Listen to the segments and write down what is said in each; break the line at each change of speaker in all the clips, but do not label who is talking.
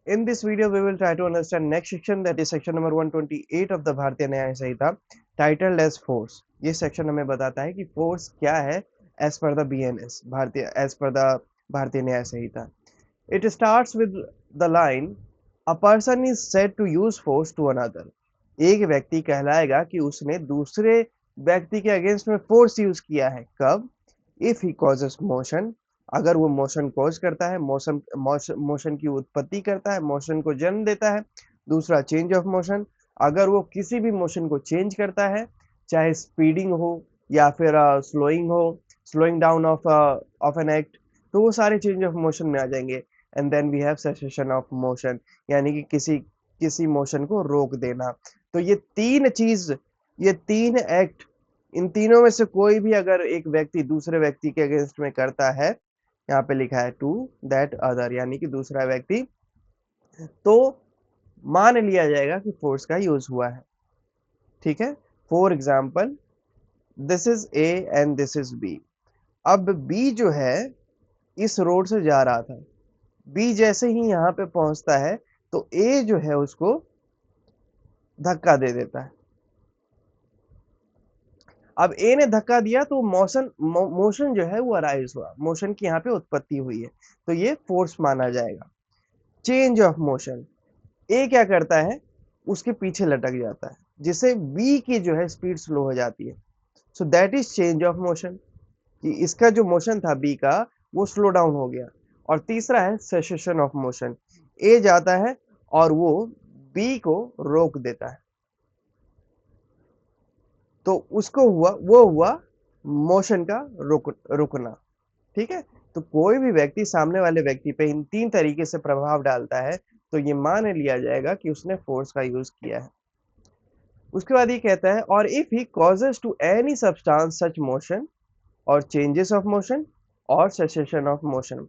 In this video, we will try to understand next section, that is section number 128 of the भारतीय न्याय संहिता, titled as force. ये section हमें बताता है कि force क्या है as per the BNS, as per the भारतीय न्याय संहिता. It starts with the line, a person is said to use force to another. एक व्यक्ति कहलाएगा कि उसने दूसरे व्यक्ति के अगेंस्ट में फोर्स यूज किया है. कब? इफ ही कॉजेस मोशन, अगर वो मोशन कॉज करता है, मोशन की उत्पत्ति करता है, मोशन को जन्म देता है. दूसरा, चेंज ऑफ मोशन, अगर वो किसी भी मोशन को चेंज करता है, चाहे स्पीडिंग हो या फिर स्लोइंग हो, slowing down of an act, तो वो सारे चेंज ऑफ मोशन में आ जाएंगे. And then we have cessation of motion, यानी कि किसी मोशन को रोक देना. तो ये तीन एक्ट, इन तीनों में से कोई भी अगर एक व्यक्ति दूसरे व्यक्ति के अगेंस्ट में करता है, यहाँ पे लिखा है टू दैट अदर, यानी कि दूसरा व्यक्ति, तो मान लिया जाएगा कि फोर्स का यूज हुआ है. ठीक है. For example, this is A and this is B. अब बी जो है इस रोड से जा रहा था. बी जैसे ही यहाँ पे पहुंचता है तो ए जो है उसको धक्का दे देता है. अब ए ने धक्का दिया तो मोशन जो है वो अराइज हुआ, मोशन की यहाँ पे उत्पत्ति हुई है, तो ये फोर्स माना जाएगा. चेंज ऑफ मोशन, ए क्या करता है, उसके पीछे लटक जाता है, जिससे बी की जो है स्पीड स्लो हो जाती है. So that is change of motion, कि इसका जो मोशन था बी का वो स्लो डाउन हो गया. और तीसरा है सेसेशन ऑफ मोशन, ए जाता है और वो बी को रोक देता है, तो वो हुआ मोशन का रुकना. ठीक है. तो कोई भी व्यक्ति सामने वाले व्यक्ति पे इन तीन तरीके से प्रभाव डालता है तो ये मान लिया जाएगा कि उसने फोर्स का यूज किया है. उसके बाद ये कहता है, और if he causes to any substance such motion और चेंजेस ऑफ मोशन और सेसेशन ऑफ मोशन.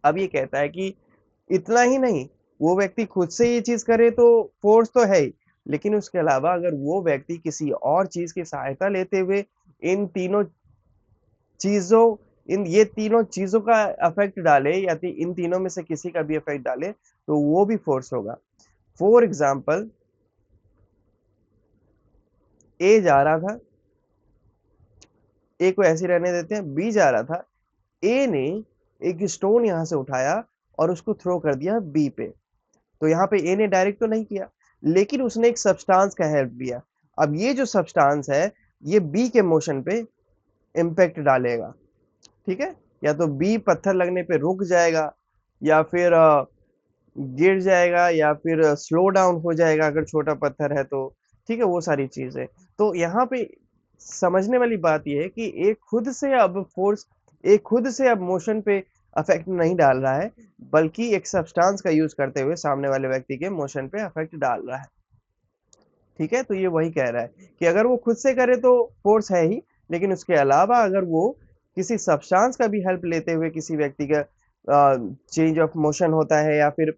अब ये कहता है कि इतना ही नहीं, वो व्यक्ति खुद से ये चीज करे तो फोर्स तो है ही, लेकिन उसके अलावा अगर वो व्यक्ति किसी और चीज की सहायता लेते हुए इन तीनों चीजों ये तीनों चीजों का इफेक्ट डाले या इन तीनों में से किसी का भी इफेक्ट डाले तो वो भी फोर्स होगा. फॉर एग्जाम्पल, ए जा रहा था, ए को ऐसे रहने देते हैं, बी जा रहा था, ए ने एक स्टोन यहां से उठाया और उसको थ्रो कर दिया बी पे. तो यहाँ पे ए ने डायरेक्ट तो नहीं किया, लेकिन उसने एक सब्सटेंस का हेल्प दिया. अब ये जो सब्सटेंस है ये बी के मोशन पे इम्पैक्ट डालेगा. ठीक है. या तो बी पत्थर लगने पे रुक जाएगा, या फिर गिर जाएगा, या फिर स्लो डाउन हो जाएगा अगर छोटा पत्थर है तो. ठीक है. वो सारी चीजें. तो यहाँ पे समझने वाली बात यह है कि एक खुद से अब मोशन पे अफेक्ट नहीं डाल रहा है, बल्कि एक सब्सटेंस का यूज करते हुए सामने वाले व्यक्ति के मोशन पे अफेक्ट डाल रहा है. ठीक है. तो ये वही कह रहा है कि अगर वो खुद से करे तो फोर्स है ही, लेकिन उसके अलावा अगर वो किसी सब्सटेंस का भी हेल्प लेते हुए किसी व्यक्ति का चेंज ऑफ मोशन होता है या फिर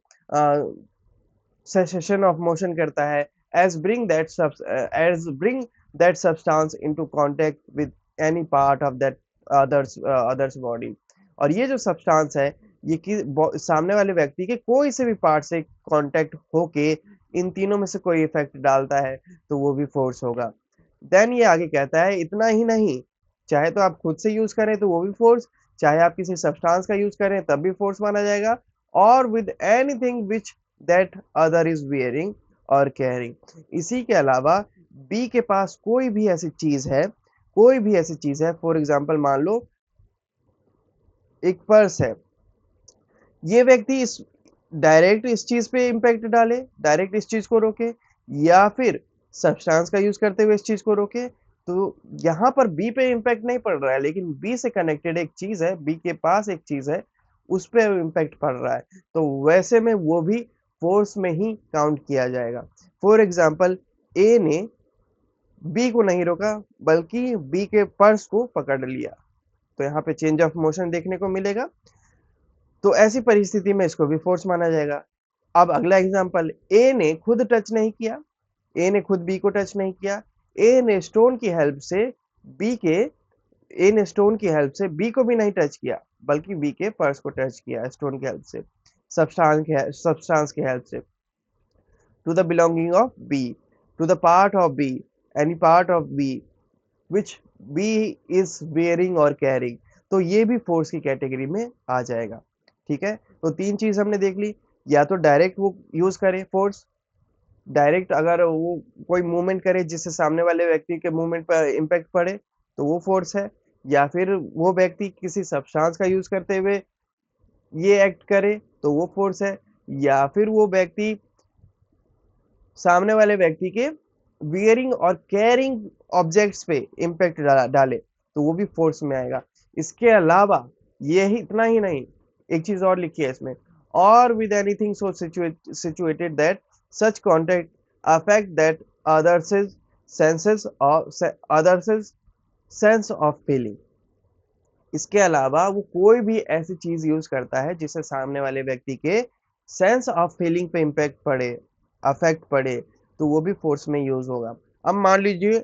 सेसेशन ऑफ मोशन करता है, as bring that substance into contact with any part of that others body. और ये जो सब्सटेंस है ये सामने वाले व्यक्ति के कोई से भी पार्ट से कांटेक्ट होके इन तीनों में से कोई इफेक्ट डालता है तो वो भी फोर्स होगा. देन ये आगे कहता है, इतना ही नहीं, चाहे तो आप खुद से यूज करें तो वो भी फोर्स, चाहे आप किसी सब्सटेंस का यूज करें तब भी फोर्स माना जाएगा, और with anything which that other is wearing और कैरिंग. इसी के अलावा बी के पास कोई भी ऐसी चीज है, फॉर एग्जाम्पल मान लो एक पर्स है, ये व्यक्ति डायरेक्ट इस चीज पे इम्पैक्ट डाले, डायरेक्ट इस चीज को रोके, या फिर सब्सटेंस का यूज करते हुए इस चीज को रोके, तो यहाँ पर बी पे इम्पैक्ट नहीं पड़ रहा है, लेकिन बी से कनेक्टेड एक चीज है, बी के पास एक चीज है, उस पर इम्पैक्ट पड़ रहा है, तो वैसे में वो भी फोर्स में ही काउंट किया जाएगा. फॉर एग्जाम्पल, ए ने बी को नहीं रोका बल्कि बी के पर्स को पकड़ लिया, तो यहाँ पे चेंज ऑफ मोशन देखने को मिलेगा. तो ऐसी परिस्थिति में इसको भी फोर्स माना जाएगा. अब अगला एग्जांपल, ए ने खुद टच नहीं किया, ए ने खुद बी को टच नहीं किया, ए ने स्टोन की हेल्प से बी को भी नहीं टच किया, बल्कि बी के पर्स को टच किया स्टोन की हेल्प से. सब्सटेंस की हेल्प से। To the belonging of B, to the part of B, any part of B which B is wearing और कैरिंग, तो ये भी फोर्स की कैटेगरी में आ जाएगा। ठीक है, तो तीन चीज हमने देख ली। या तो डायरेक्ट वो यूज करे फोर्स, डायरेक्ट अगर वो कोई मूवमेंट करे जिससे सामने वाले व्यक्ति के मूवमेंट पर इम्पैक्ट पड़े तो वो फोर्स है, या फिर वो व्यक्ति किसी सब्सटेंस का यूज करते हुए ये एक्ट करे तो वो फोर्स है, या फिर वो व्यक्ति सामने वाले व्यक्ति के वियरिंग और कैरिंग ऑब्जेक्ट्स पे इम्पैक्ट डाले तो वो भी फोर्स में आएगा। इसके अलावा ये ही इतना ही नहीं, एक चीज और लिखी है इसमें, और with anything so situated that such contact affect that others senses others sense of feeling. इसके अलावा वो कोई भी ऐसी चीज यूज करता है जिससे सामने वाले व्यक्ति के सेंस ऑफ फीलिंग पे इम्पैक्ट पड़े, अफेक्ट पड़े, तो वो भी फोर्स में यूज होगा। अब मान लीजिए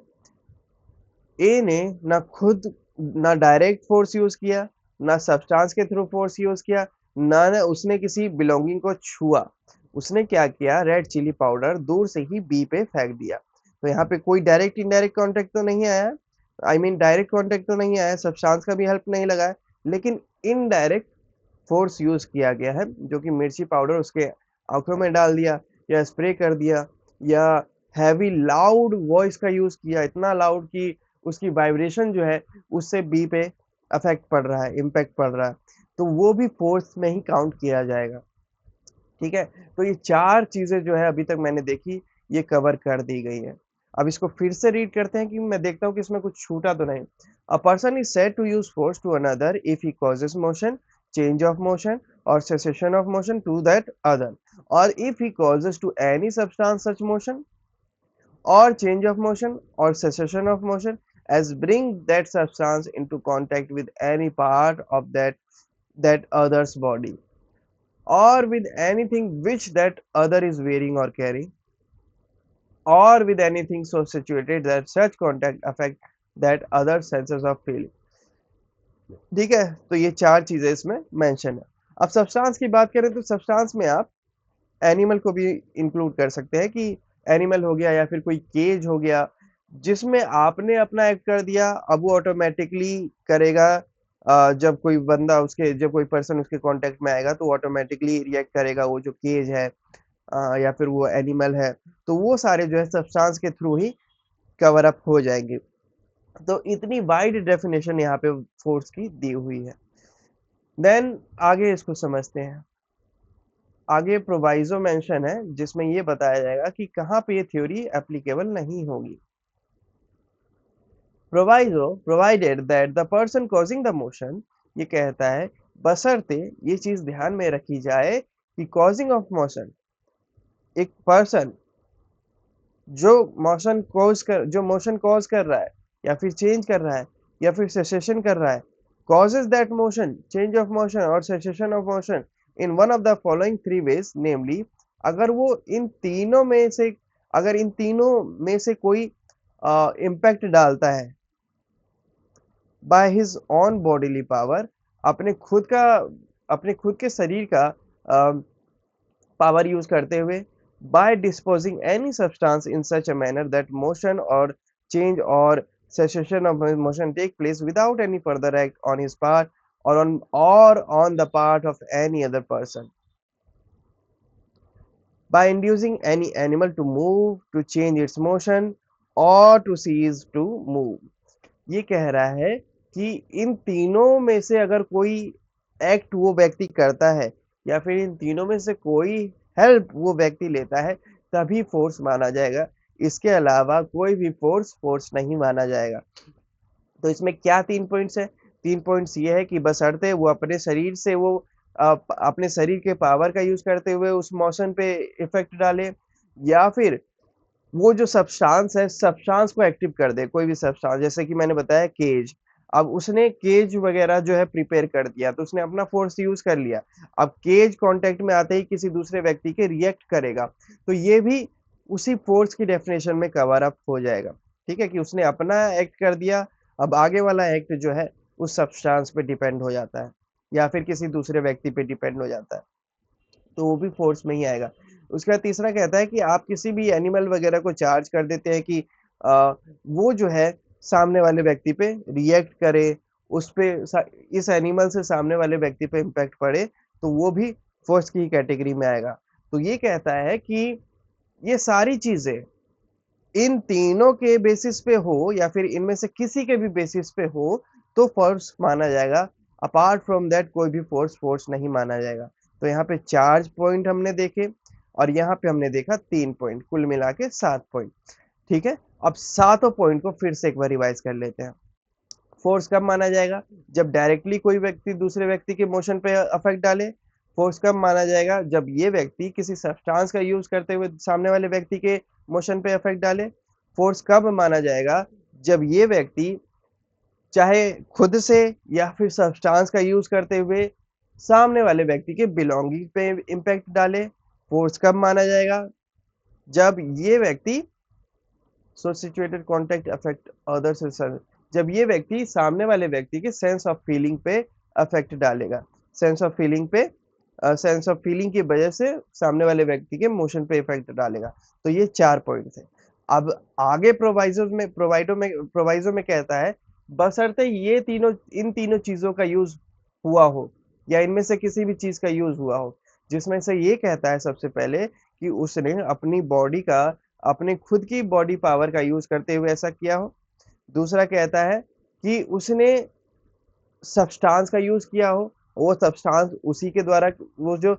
ए ने ना खुद ना डायरेक्ट फोर्स यूज किया, ना सब्सटेंस के थ्रू फोर्स यूज किया, ना उसने किसी बिलोंगिंग को छुआ। उसने क्या किया, रेड चिली पाउडर दूर से ही बी पे फेंक दिया। तो यहाँ पे कोई डायरेक्ट इनडायरेक्ट कांटेक्ट तो नहीं आया, आई मीन डायरेक्ट कांटेक्ट तो नहीं आया, सब्सटेंस का भी हेल्प नहीं लगा है, लेकिन इनडायरेक्ट फोर्स यूज किया गया है, जो कि मिर्ची पाउडर उसके आंखों में डाल दिया, या स्प्रे कर दिया, या हैवी लाउड वॉइस का यूज किया, इतना लाउड कि उसकी वाइब्रेशन जो है उससे बी पे अफेक्ट पड़ रहा है, इम्पैक्ट पड़ रहा है, तो वो भी फोर्स में ही काउंट किया जाएगा। ठीक है, तो ये चार चीजें जो है अभी तक मैंने देखी, ये कवर कर दी गई है। अब इसको फिर से रीड करते हैं कि मैं देखता हूँ कि इसमें कुछ छूटा तो नहीं। A person is said to use force to another if he causes motion, change of motion और cessation of motion to that other, और if he causes to any substance such motion or change of motion or cessation of motion as bring that substance into contact with any part of that other's body, or with anything which that other is wearing or carrying, or with anything so situated that such contact affect that other senses of feeling। ठीक है, तो ये चार चीजें इसमें mention है। अब substance की बात करें तो सब्सटेंस में आप एनिमल को भी इंक्लूड कर सकते हैं कि एनिमल हो गया या फिर कोई केज हो गया जिसमें आपने अपना एक्ट कर दिया, अब वो ऑटोमेटिकली करेगा। जब कोई पर्सन उसके कांटेक्ट में आएगा तो वो ऑटोमेटिकली रिएक्ट करेगा, वो जो केज है या फिर वो एनिमल है, तो वो सारे जो है सब्सटेंस के थ्रू ही कवर अप हो जाएंगे। तो इतनी वाइड डेफिनेशन यहाँ पे फोर्स की दी हुई है। देन आगे इसको समझते हैं। आगे प्रोवाइजो मेंशन है जिसमें ये बताया जाएगा कि कहाँ पे ये थ्योरी एप्लीकेबल नहीं होगी। Proviso provided that the person causing the motion, ये कहता है बशर्ते ये चीज ध्यान में रखी जाए कि कॉजिंग ऑफ मोशन, एक पर्सन जो मोशन कॉज कर रहा है या फिर चेंज कर रहा है या फिर सेसेशन कर रहा है, causes that motion, change of motion or cessation of motion in one of the following three ways, namely अगर वो इन तीनों में से कोई इम्पैक्ट डालता है by his on bodily power, अपने खुद का अपने खुद के शरीर का पावर यूज करते हुए, by disposing any substance in such a manner that motion or change or cessation of motion take place without any further act on his part or on the part of any other person, by inducing any animal to move, to change its motion or to cease to move। ये कह रहा है कि इन तीनों में से अगर कोई एक्ट वो व्यक्ति करता है या फिर इन तीनों में से कोई हेल्प वो व्यक्ति लेता है तभी फोर्स माना जाएगा। इसके अलावा कोई भी फोर्स नहीं माना जाएगा। तो इसमें क्या 3 पॉइंट्स है? 3 पॉइंट्स ये है कि बशर्ते वो अपने शरीर के पावर का यूज करते हुए उस मोशन पे इफेक्ट डाले, या फिर वो जो सब्सटेंस है, सब्सटेंस को एक्टिव कर दे, कोई भी सब्सटेंस, जैसे कि मैंने बताया केज। अब उसने केज वगैरह जो है प्रिपेयर कर दिया, तो उसने अपना फोर्स यूज कर लिया। अब केज कांटेक्ट में आते ही किसी दूसरे व्यक्ति के रिएक्ट करेगा, तो ये भी उसी फोर्स की डेफिनेशन में कवर अप हो जाएगा। ठीक है, कि उसने अपना एक्ट कर दिया, अब आगे वाला एक्ट जो है उस सब्सटेंस पे डिपेंड हो जाता है या फिर किसी दूसरे व्यक्ति पे डिपेंड हो जाता है। तो वो भी फोर्स में ही आएगा। उसके बाद तीसरा कहता है कि आप किसी भी एनिमल वगैरह को चार्ज कर देते हैं कि वो जो है सामने वाले व्यक्ति पे रिएक्ट करे, उसपे इस एनिमल से सामने वाले व्यक्ति पे इम्पैक्ट पड़े, तो वो भी फोर्स की कैटेगरी में आएगा। तो ये कहता है कि ये सारी चीजें इन तीनों के बेसिस पे हो या फिर इनमें से किसी के भी बेसिस पे हो तो फोर्स माना जाएगा। अपार्ट फ्रॉम दैट कोई भी फोर्स नहीं माना जाएगा। तो यहाँ पे 4 पॉइंट हमने देखे और यहाँ पे हमने देखा 3 पॉइंट, कुल मिला के 7 पॉइंट। ठीक है, अब सातों पॉइंट को फिर से एक बार रिवाइज कर लेते हैं। फोर्स कब माना जाएगा? जब डायरेक्टली कोई व्यक्ति दूसरे व्यक्ति के मोशन पे अफेक्ट डाले। फोर्स कब माना जाएगा? जब ये व्यक्ति किसी सब्सटेंस का यूज करते हुए सामने वाले व्यक्ति के मोशन पे इफेक्ट डाले। फोर्स कब माना जाएगा? जब ये व्यक्ति चाहे खुद से या फिर सब्सटेंस का यूज करते हुए सामने वाले व्यक्ति के बिलोंगिंग पे इम्पैक्ट डाले। फोर्स कब माना जाएगा? जब ये व्यक्ति सिचुएटेड कॉन्टैक्ट अफेक्ट अदर्स, जब ये व्यक्ति सामने वाले व्यक्ति के सेंस ऑफ फीलिंग पे अफेक्ट डालेगा। सेंस ऑफ फीलिंग पे सेंस ऑफ फीलिंग की वजह से सामने वाले व्यक्ति के मोशन पे इफेक्ट डालेगा। तो ये 4 पॉइंट्स है। अब आगे प्रोवाइजो में कहता है बशर्ते ये तीनों इन तीनों चीजों का यूज हुआ हो या इनमें से किसी भी चीज का यूज हुआ हो, जिसमें से ये कहता है सबसे पहले कि उसने अपनी बॉडी का अपने खुद की बॉडी पावर का यूज करते हुए ऐसा किया हो। दूसरा कहता है कि उसने सब्सटेंस का यूज किया हो, वो सब्सटेंस उसी के द्वारा, वो जो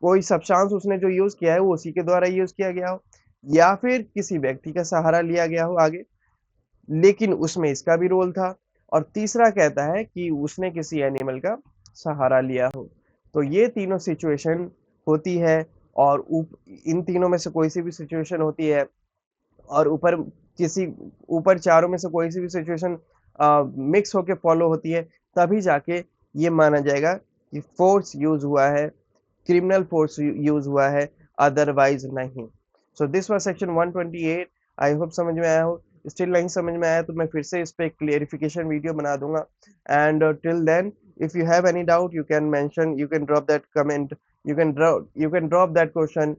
कोई सब्सटेंस उसने जो यूज किया है वो उसी के द्वारा यूज किया गया हो, या फिर किसी व्यक्ति का सहारा लिया गया हो आगे, लेकिन उसमें इसका भी रोल था। और तीसरा कहता है कि उसने किसी एनिमल का सहारा लिया हो। तो ये तीनों सिचुएशन होती है और इन तीनों में से कोई सी भी सिचुएशन होती है और किसी ऊपर चारों में से कोई सी भी सिचुएशन मिक्स होके फॉलो होती है, तभी जाके ये माना जाएगा कि फोर्स यूज हुआ है, क्रिमिनल फोर्स यूज हुआ है, अदरवाइज नहीं। So this was section 128। I hope समझ में आया हो। स्टिल नहीं समझ में आया तो मैं फिर से इस पे क्लियरिफिकेशन वीडियो बना दूंगा। And till then if you have any doubt you can drop that comment, you can drop that question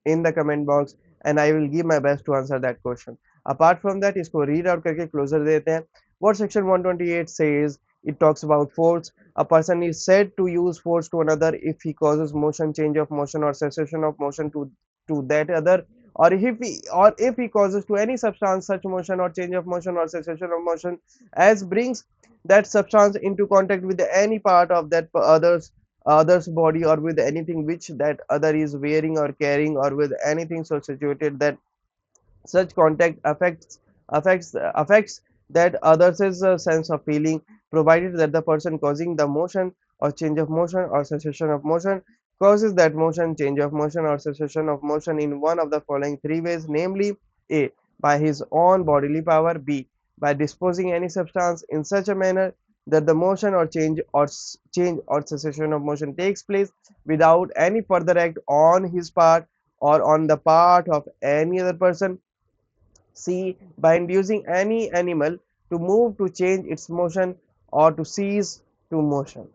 in the comment box and I will give my best to answer that question. Apart from that, इसको read out करके closer देते हैं। What section 128 says, it talks about force. A person is said to use force to another if he causes motion, change of motion or cessation of motion to that other, or if he causes to any substance such motion or change of motion or cessation of motion as brings that substance into contact with any part of that other's body, or with anything which that other is wearing or carrying, or with anything so situated that such contact affects that other's sense of feeling, provided that the person causing the motion or change of motion or cessation of motion causes that motion, change of motion or cessation of motion in one of the following three ways, namely: A, by his own bodily power; B, by disposing any substance in such a manner that the motion or change or cessation of motion takes place without any further act on his part or on the part of any other person; C, by inducing any animal to move, to change its motion, or to cease to motion.